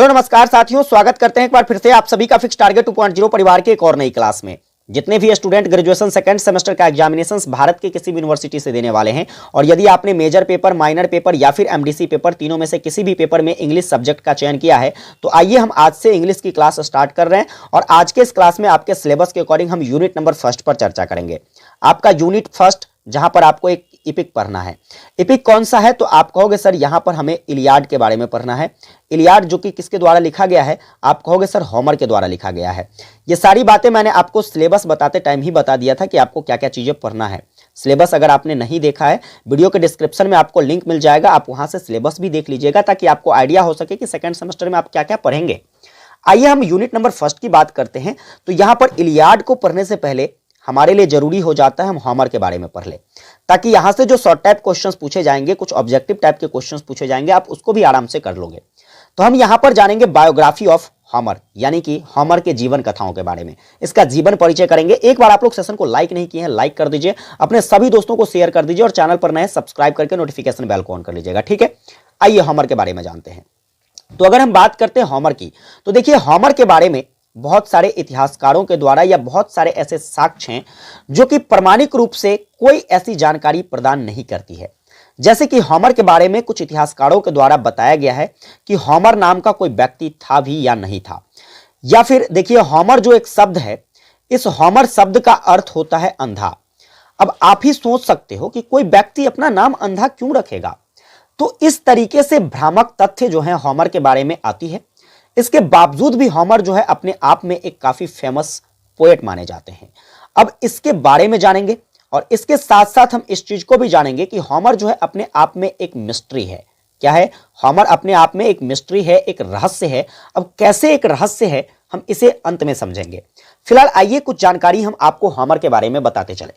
Hello नमस्कार साथियों, स्वागत करते हैं एक बार फिर से आप सभी का फिक्स टारगेट 2.0 परिवार के एक और नई क्लास में। जितने भी स्टूडेंट ग्रेजुएशन सेकंड सेमेस्टर का एग्जामिनेशंस भारत के किसी भी यूनिवर्सिटी से देने वाले हैं और यदि आपने मेजर पेपर, माइनर पेपर या फिर एमडीसी पेपर तीनों में से किसी भी पेपर में इंग्लिश सब्जेक्ट का चयन किया है, तो आइए हम आज से इंग्लिश की क्लास स्टार्ट कर रहे हैं। और आज के इस क्लास में आपके सिलेबस के अकॉर्डिंग हम यूनिट नंबर फर्स्ट पर चर्चा करेंगे। आपका यूनिट फर्स्ट, जहां पर आपको एक इपिक पढ़ना है। इपिक कौन सा है? तो आप कहोगे सर यहां पर हमें इलियाड के बारे में पढ़ना है। इलियाड जो कि किसके द्वारा लिखा गया है? आप कहोगे सर होमर के द्वारा लिखा गया है। ये सारी बातें मैंने आपको सिलेबस बताते टाइम ही बता दिया था कि आपको क्या क्या चीजें पढ़ना है। सिलेबस अगर आपने नहीं देखा है, वीडियो के डिस्क्रिप्शन में आपको लिंक मिल जाएगा, आप वहां से सिलेबस भी देख लीजिएगा ताकि आपको आइडिया हो सके कि सेकेंड सेमेस्टर में आप क्या क्या पढ़ेंगे। आइए हम यूनिट नंबर फर्स्ट की बात करते हैं। तो यहां पर इलियाड को पढ़ने से पहले हमारे लिए जरूरी हो जाता है हम होमर के बारे में पढ़ ले, ताकि यहां से जो शॉर्ट टाइप क्वेश्चंस पूछे जाएंगे, कुछ ऑब्जेक्टिव टाइप के क्वेश्चंस पूछे जाएंगे, आप उसको भी आराम से कर लोगे। तो हम यहां पर जानेंगे बायोग्राफी ऑफ होमर, यानी कि होमर के जीवन कथाओं के बारे में, इसका जीवन परिचय करेंगे। एक बार आप लोग सेशन को लाइक नहीं किए हैं, लाइक कर दीजिए, अपने सभी दोस्तों को शेयर कर दीजिए और चैनल पर नए सब्सक्राइब करके नोटिफिकेशन बेल को ऑन कर लीजिएगा, ठीक है। आइए होमर के बारे में जानते हैं। तो अगर हम बात करते हैं होमर की, तो देखिए होमर के बारे में बहुत सारे इतिहासकारों के द्वारा या बहुत सारे ऐसे साक्ष्य हैं जो कि प्रमाणिक रूप से कोई ऐसी जानकारी प्रदान नहीं करती है। जैसे कि होमर के बारे में कुछ इतिहासकारों के द्वारा बताया गया है कि होमर नाम का कोई व्यक्ति था भी या नहीं था। या फिर देखिए होमर जो एक शब्द है, इस होमर शब्द का अर्थ होता है अंधा। अब आप ही सोच सकते हो कि कोई व्यक्ति अपना नाम अंधा क्यों रखेगा। तो इस तरीके से भ्रामक तथ्य जो है होमर के बारे में आती है। इसके बावजूद भी होमर जो है अपने आप में एक काफी फेमस पोएट माने जाते हैं। अब इसके बारे में जानेंगे और इसके साथ साथ हम इस चीज को भी जानेंगे कि होमर जो है अपने आप में एक मिस्ट्री है। क्या है? होमर अपने आप में एक मिस्ट्री है, एक रहस्य है। अब कैसे एक रहस्य है, हम इसे अंत में समझेंगे। फिलहाल आइए कुछ जानकारी हम आपको होमर के बारे में बताते चले।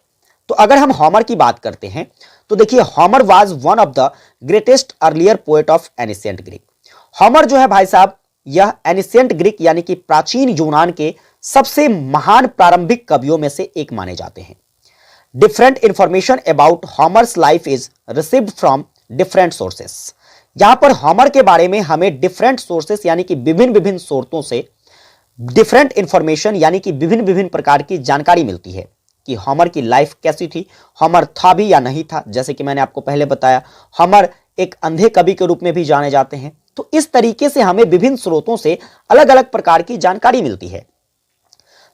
तो अगर हम होमर की बात करते हैं तो देखिए Homer was one of the greatest earlier poet of ancient Greek. Homer जो है भाई साहब, यह एनिशिएंट ग्रीक यानी कि प्राचीन यूनान के सबसे महान प्रारंभिक कवियों में से एक माने जाते हैं। Different information about होमर्स life is received from different sources. यहां पर होमर के बारे में हमें डिफरेंट सोर्सेस यानी कि विभिन्न विभिन्न स्रोतों से डिफरेंट इंफॉर्मेशन यानी कि विभिन्न विभिन्न प्रकार की जानकारी मिलती है कि होमर की लाइफ कैसी थी, होमर था भी या नहीं था। जैसे कि मैंने आपको पहले बताया, होमर एक अंधे कवि के रूप में भी जाने जाते हैं। तो इस तरीके से हमें विभिन्न स्रोतों से अलग अलग प्रकार की जानकारी मिलती है।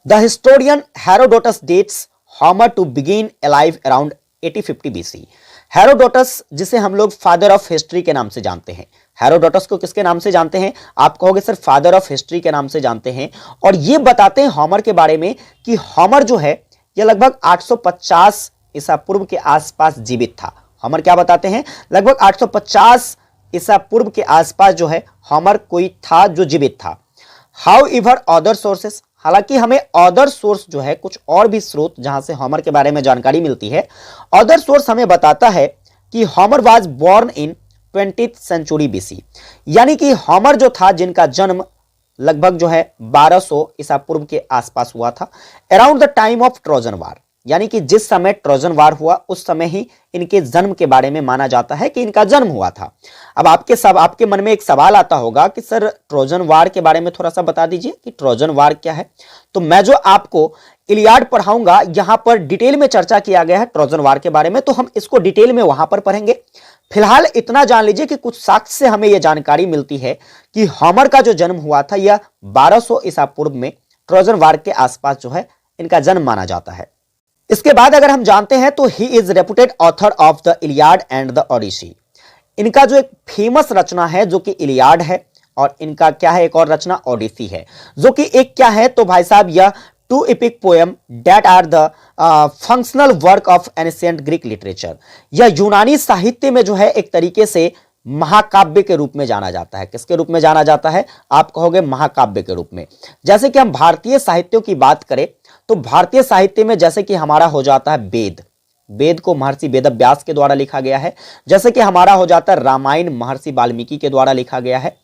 The historian Herodotus dates Homer to begin alive around 8050 BC. Herodotus, जिसे हम लोग फादर ऑफ हिस्ट्री के नाम से जानते हैं। हेरोडोटस को किसके नाम से जानते हैं? आप कहोगे सर फादर ऑफ हिस्ट्री के नाम से जानते हैं। और ये बताते हैं होमर के बारे में कि होमर जो है यह लगभग 850 ईसा पूर्व के आसपास जीवित था। होमर क्या बताते हैं? लगभग 850 ईसा पूर्व के आसपास जो है होमर कोई था जो जीवित था। हाउ एवर अदर सोर्सेस, हालांकि हमें अदर सोर्स जो है, कुछ और भी स्रोत जहां से होमर के बारे में जानकारी मिलती है, अदर सोर्स हमें बताता है कि Homer was born in 20th century BC. यानी कि होमर जो था, जिनका जन्म लगभग जो है 1200 ईसा पूर्व के आसपास हुआ था, around the time of Trojan war. यानी कि जिस समय ट्रोजन वार हुआ उस समय ही इनके जन्म के बारे में माना जाता है कि इनका जन्म हुआ था। अब आपके मन में एक सवाल आता होगा कि सर ट्रोजन वार के बारे में थोड़ा सा बता दीजिए कि ट्रोजन वार क्या है। तो मैं जो आपको इलियाड पढ़ाऊंगा, यहां पर डिटेल में चर्चा किया गया है ट्रोजन वार के बारे में, तो हम इसको डिटेल में वहां पर पढ़ेंगे। फिलहाल इतना जान लीजिए कि कुछ साक्ष्य से हमें यह जानकारी मिलती है कि होमर का जो जन्म हुआ था यह 1200 ईसा पूर्व में ट्रोजन वार के आसपास जो है इनका जन्म माना जाता है। इसके बाद अगर हम जानते हैं तो he is reputed author of the Iliad and the Odyssey. इनका जो एक फेमस रचना है जो कि इलियाड है, और इनका क्या है, एक और रचना ओडिसी है, जो कि एक क्या है तो भाई साहब यह two epic poem that are the functional work of ancient Greek literature. यह यूनानी साहित्य में जो है एक तरीके से महाकाव्य के रूप में जाना जाता है। किसके रूप में जाना जाता है? आप कहोगे महाकाव्य के रूप में। जैसे कि हम भारतीय साहित्यों की बात करें तो भारतीय साहित्य में जैसे कि हमारा हो जाता है वेद, वेद को महर्षि वेदव्यास के द्वारा लिखा गया है। जैसे कि हमारा हो जाता है रामायण, महर्षि वाल्मीकि के द्वारा लिखा गया है।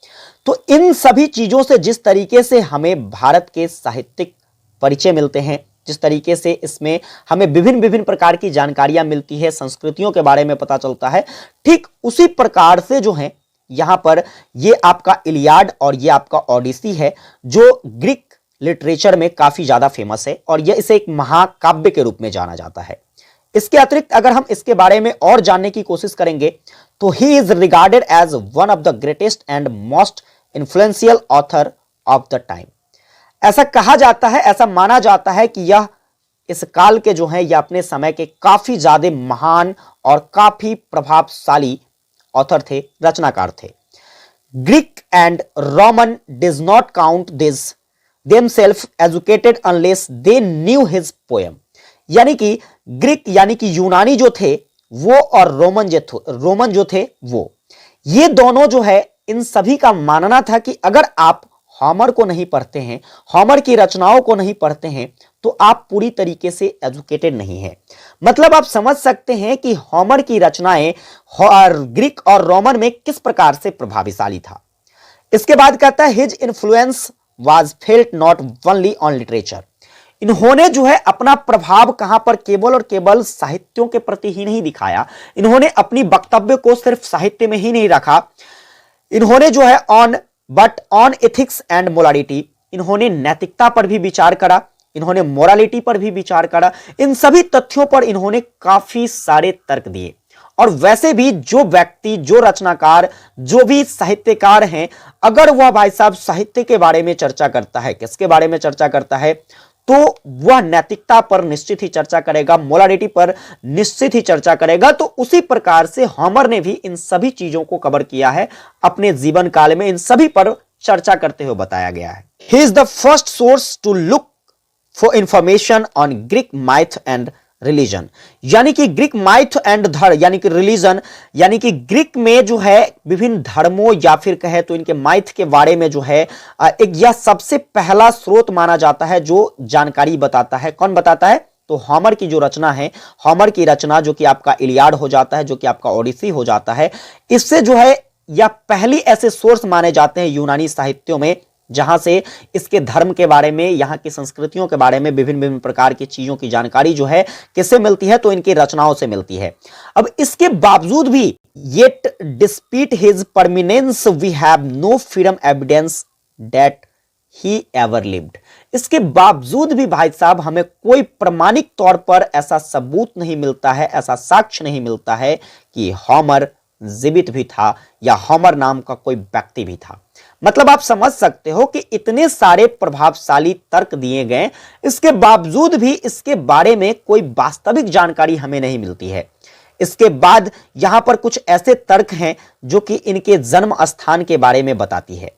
तो इन सभी चीजों से जिस तरीके से हमें भारत के साहित्यिक परिचय मिलते हैं, जिस तरीके से इसमें हमें विभिन्न विभिन्न प्रकार की जानकारियां मिलती है, संस्कृतियों के बारे में पता चलता है, ठीक उसी प्रकार से जो है यहां पर ये आपका इलियाड और ये आपका ओडिसी है, जो ग्रीक लिटरेचर में काफी ज्यादा फेमस है और यह इसे एक महाकाव्य के रूप में जाना जाता है। इसके अतिरिक्त अगर हम इसके बारे में और जानने की कोशिश करेंगे तो he is regarded as one of the greatest and most influential author of the time. ऐसा कहा जाता है, ऐसा माना जाता है कि यह इस काल के जो हैं, यह अपने समय के काफी ज्यादा महान और काफी प्रभावशाली ऑथर थे, रचनाकार थे। Greek and Roman did not count this themselves educated unless they knew his poem। यानी कि ग्रीक यानी कि यूनानी जो थे वो और रोमन जो थे वो, ये दोनों जो है, इन सभी का मानना था कि अगर आप होमर को नहीं पढ़ते हैं, होमर की रचनाओं को नहीं पढ़ते हैं, तो आप पूरी तरीके से एजुकेटेड नहीं हैं। मतलब आप समझ सकते हैं कि होमर की रचनाएं ग्रीक और रोमन में किस प्रकार से प्रभावशाली था। इसके बाद कहता है his influence was felt not only on literature। इन्होंने जो है अपना प्रभाव कहां पर केवल और केवल साहित्यों के प्रति ही नहीं दिखाया, इन्होंने अपनी वक्तव्य को सिर्फ साहित्य में ही नहीं रखा, इन्होंने जो है but on ethics and morality, इन्होंने नैतिकता पर भी विचार करा, इन्होंने मोरालिटी पर भी विचार करा। इन सभी तथ्यों पर इन्होंने काफी सारे तर्क दिए। और वैसे भी जो व्यक्ति, जो रचनाकार, जो भी साहित्यकार हैं, अगर वह भाई साहब साहित्य के बारे में चर्चा करता है, किसके बारे में चर्चा करता है, तो वह नैतिकता पर निश्चित ही चर्चा करेगा, मोरालिटी पर निश्चित ही चर्चा करेगा। तो उसी प्रकार से होमर ने भी इन सभी चीजों को कवर किया है अपने जीवन काल में, इन सभी पर चर्चा करते हुए बताया गया है। He is the first source to look for information on Greek myth and religion. यानी कि ग्रीक माइथ एंड धर्म यानी कि रिलीजन, यानी कि ग्रीक में जो है विभिन्न धर्मों या फिर कहे तो इनके माइथ के बारे में जो है एक यह सबसे पहला स्रोत माना जाता है जो जानकारी बताता है। कौन बताता है? तो होमर की जो रचना है, होमर की रचना जो कि आपका इलियाड हो जाता है, जो कि आपका ओडिसी हो जाता है, इससे जो है यह पहली ऐसे सोर्स माने जाते हैं यूनानी साहित्यों में जहां से इसके धर्म के बारे में, यहाँ की संस्कृतियों के बारे में, विभिन्न विभिन्न प्रकार की चीजों की जानकारी जो है किससे मिलती है? तो इनकी रचनाओं से मिलती है। अब इसके बावजूद भी yet despite his prominence we have no freedom evidence that he ever lived. इसके बावजूद भी भाई साहब हमें कोई प्रमाणिक तौर पर ऐसा सबूत नहीं मिलता है, ऐसा साक्ष्य नहीं मिलता है कि होमर जीवित भी था या होमर नाम का कोई व्यक्ति भी था। मतलब आप समझ सकते हो कि इतने सारे प्रभावशाली तर्क दिए गए, इसके बावजूद भी इसके बारे में कोई वास्तविक जानकारी हमें नहीं मिलती है। इसके बाद यहां पर कुछ ऐसे तर्क हैं जो कि इनके जन्म स्थान के बारे में बताती है।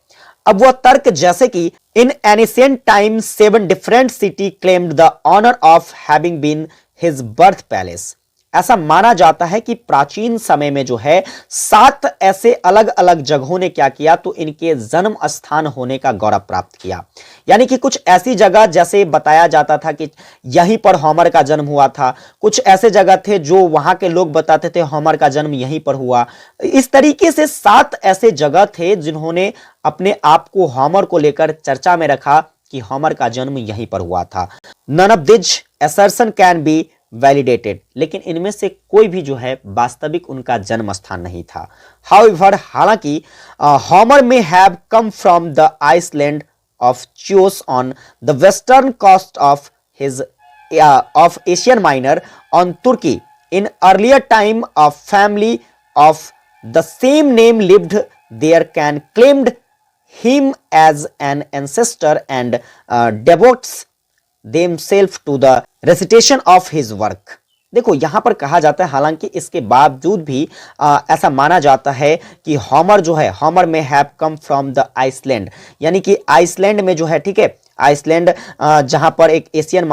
अब वह तर्क जैसे कि in ancient time 7 different city claimed the honour of having been his birth palace. ऐसा माना जाता है कि प्राचीन समय में जो है 7 ऐसे अलग अलग जगहों ने क्या किया? तो इनके जन्म स्थान होने का गौरव प्राप्त किया। यानी कि कुछ ऐसी जगह जैसे बताया जाता था कि यहीं पर होमर का जन्म हुआ था, कुछ ऐसे जगह थे जो वहां के लोग बताते थे होमर का जन्म यहीं पर हुआ। इस तरीके से 7 ऐसे जगह थे जिन्होंने अपने आप को होमर को लेकर चर्चा में रखा कि होमर का जन्म यहीं पर हुआ था। None of this assertion can be validated, लेकिन इनमें से कोई भी जो है वास्तविक उनका जन्म स्थान नहीं था। हाउएवर, हालांकि Homer may have come from the island of Chios on the western coast of his of Asian minor on Turkey. In earlier time of family of the same name lived there can claimed him as an ancestor and devotes themselves to the recitation of his work। देखो यहां पर कहा जाता है, हालांकि इसके बावजूद भी ऐसा माना जाता है कि होमर जो है, Homer may have come from the island, यानी कि आइसलैंड में जो है, ठीक है, आइसलैंड जहां पर एक एशियन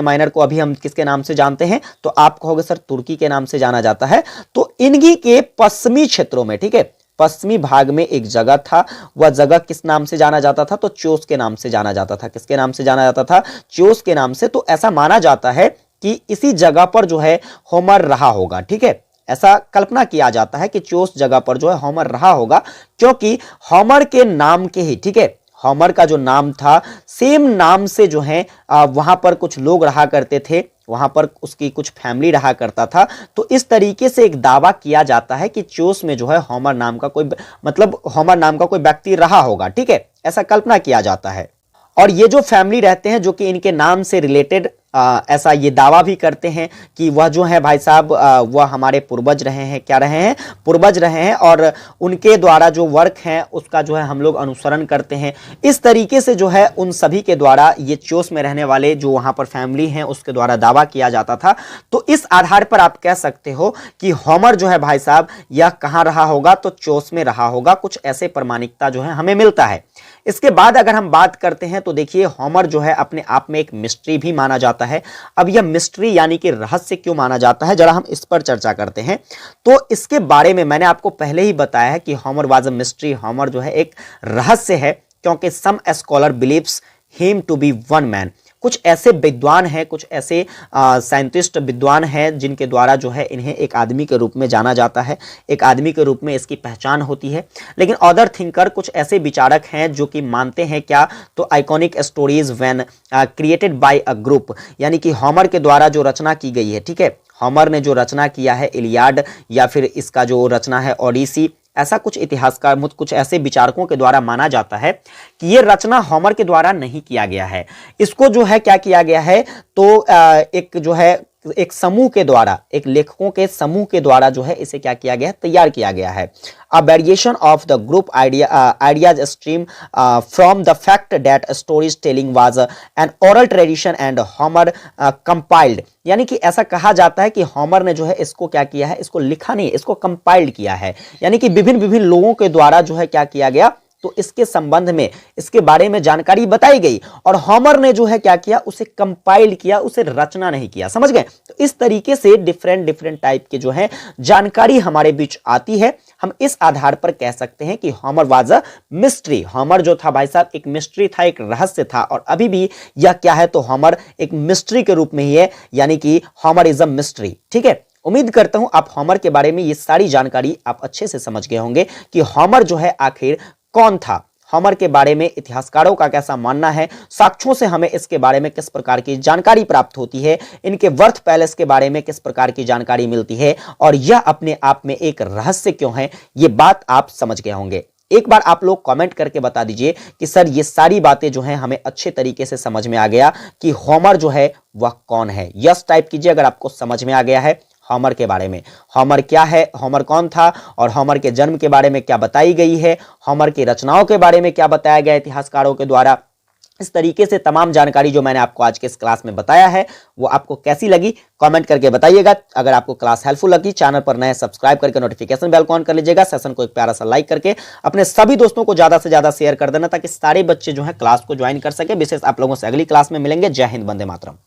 माइनर को अभी हम किसके नाम से जानते हैं? तो आप कहोगे सर तुर्की के नाम से जाना जाता है। तो इन्हीं के पश्चिमी क्षेत्रों में, ठीक है, पश्चिमी भाग में एक जगह था, वह जगह किस नाम से जाना जाता था? तो चियोस के नाम से जाना जाता था। किसके नाम से जाना जाता था? चियोस के नाम से। तो ऐसा माना जाता है कि इसी जगह पर जो है होमर रहा होगा, ठीक है, ऐसा कल्पना किया जाता है कि चियोस जगह पर जो है होमर रहा होगा, क्योंकि होमर के नाम के ही, ठीक है, होमर का जो नाम था सेम नाम से जो है वहां पर कुछ लोग रहा करते थे, वहां पर उसकी कुछ फैमिली रहा करता था। तो इस तरीके से एक दावा किया जाता है कि चोस में जो है होमर नाम का कोई होमर नाम का कोई व्यक्ति रहा होगा, ठीक है, ऐसा कल्पना किया जाता है। और ये जो फैमिली रहते हैं जो कि इनके नाम से रिलेटेड ऐसा ये दावा भी करते हैं कि वह जो है भाई साहब वह हमारे पूर्वज रहे हैं, क्या रहे हैं, पूर्वज रहे हैं, और उनके द्वारा जो वर्क है उसका जो है हम लोग अनुसरण करते हैं। इस तरीके से जो है उन सभी के द्वारा ये चोस में रहने वाले जो वहां पर फैमिली हैं उसके द्वारा दावा किया जाता था। तो इस आधार पर आप कह सकते हो कि होमर जो है भाई साहब यह कहां रहा होगा, तो चोस में रहा होगा। कुछ ऐसे प्रमाणिकता जो है हमें मिलता है। इसके बाद अगर हम बात करते हैं तो देखिए होमर जो है अपने आप में एक मिस्ट्री भी माना जाता है। अब यह मिस्ट्री यानी कि रहस्य क्यों माना जाता है, जरा हम इस पर चर्चा करते हैं। तो इसके बारे में मैंने आपको पहले ही बताया है कि Homer was a mystery, Homer जो है एक रहस्य है, क्योंकि some scholar believes him to be one man. कुछ ऐसे विद्वान हैं, कुछ ऐसे साइंटिस्ट विद्वान हैं जिनके द्वारा जो है इन्हें एक आदमी के रूप में जाना जाता है, एक आदमी के रूप में इसकी पहचान होती है। लेकिन अदर थिंकर, कुछ ऐसे विचारक हैं जो कि मानते हैं क्या, तो iconic stories when created by a group, यानी कि होमर के द्वारा जो रचना की गई है, ठीक है, होमर ने जो रचना किया है इलियाड या फिर इसका जो रचना है ओडिसी, ऐसा कुछ इतिहासकार, कुछ ऐसे विचारकों के द्वारा माना जाता है कि यह रचना होमर के द्वारा नहीं किया गया है। इसको जो है क्या किया गया है, तो एक जो है एक समूह के द्वारा, एक लेखकों के समूह के द्वारा जो है इसे क्या किया गया है, तैयार किया गया है। A variation of the group ideas stream from the fact that storytelling was an oral tradition and Homer compiled, यानी कि ऐसा कहा जाता है कि होमर ने जो है इसको क्या किया है, इसको लिखा नहीं, इसको कंपाइल्ड किया है, यानी कि विभिन्न विभिन्न लोगों के द्वारा जो है क्या किया गया, तो इसके संबंध में, इसके बारे में जानकारी बताई गई और होमर ने जो है क्या किया, उसे कंपाइल किया, उसे रचना नहीं किया। समझ गए? तो इस तरीके से डिफरेंट टाइप के जो है जानकारी हमारे बीच आती है। हम इस आधार पर कह सकते हैं कि Homer was a mystery. Homer जो था भाई साहब एक मिस्ट्री था, एक रहस्य था, और अभी भी यह क्या है, तो होमर एक मिस्ट्री के रूप में ही है, यानी कि होमर इज अ मिस्ट्री। ठीक है, उम्मीद करता हूं आप होमर के बारे में ये सारी जानकारी आप अच्छे से समझ गए होंगे कि होमर जो है आखिर कौन था। होमर के बारे में इतिहासकारों का कैसा मानना है, साक्ष्यों से हमें इसके बारे में किस प्रकार की जानकारी प्राप्त होती है, इनके वर्थ पैलेस के बारे में किस प्रकार की जानकारी मिलती है, और यह अपने आप में एक रहस्य क्यों है, ये बात आप समझ गए होंगे। एक बार आप लोग कमेंट करके बता दीजिए कि सर ये सारी बातें जो हैं हमें अच्छे तरीके से समझ में आ गया कि होमर जो है वह कौन है। यस टाइप कीजिए अगर आपको समझ में आ गया है होमर के बारे में। होमर क्या है, होमर कौन था, और होमर के जन्म के बारे में क्या बताई गई है, होमर की रचनाओं के बारे में क्या बताया गया इतिहासकारों के द्वारा। इस तरीके से तमाम जानकारी जो मैंने आपको आज के इस क्लास में बताया है वो आपको कैसी लगी कमेंट करके बताइएगा। अगर आपको क्लास हेल्पफुल लगी, चैनल पर नए सब्सक्राइब करके नोटिफिकेशन बेल को ऑन कर लीजिएगा। सेशन को एक प्यारा सा लाइक करके अपने सभी दोस्तों को ज्यादा से ज्यादा शेयर कर देना ताकि सारे बच्चे जो है क्लास को ज्वाइन कर सके। विशेष आप लोगों से अगली क्लास में मिलेंगे। जय हिंद, वंदे मातरम।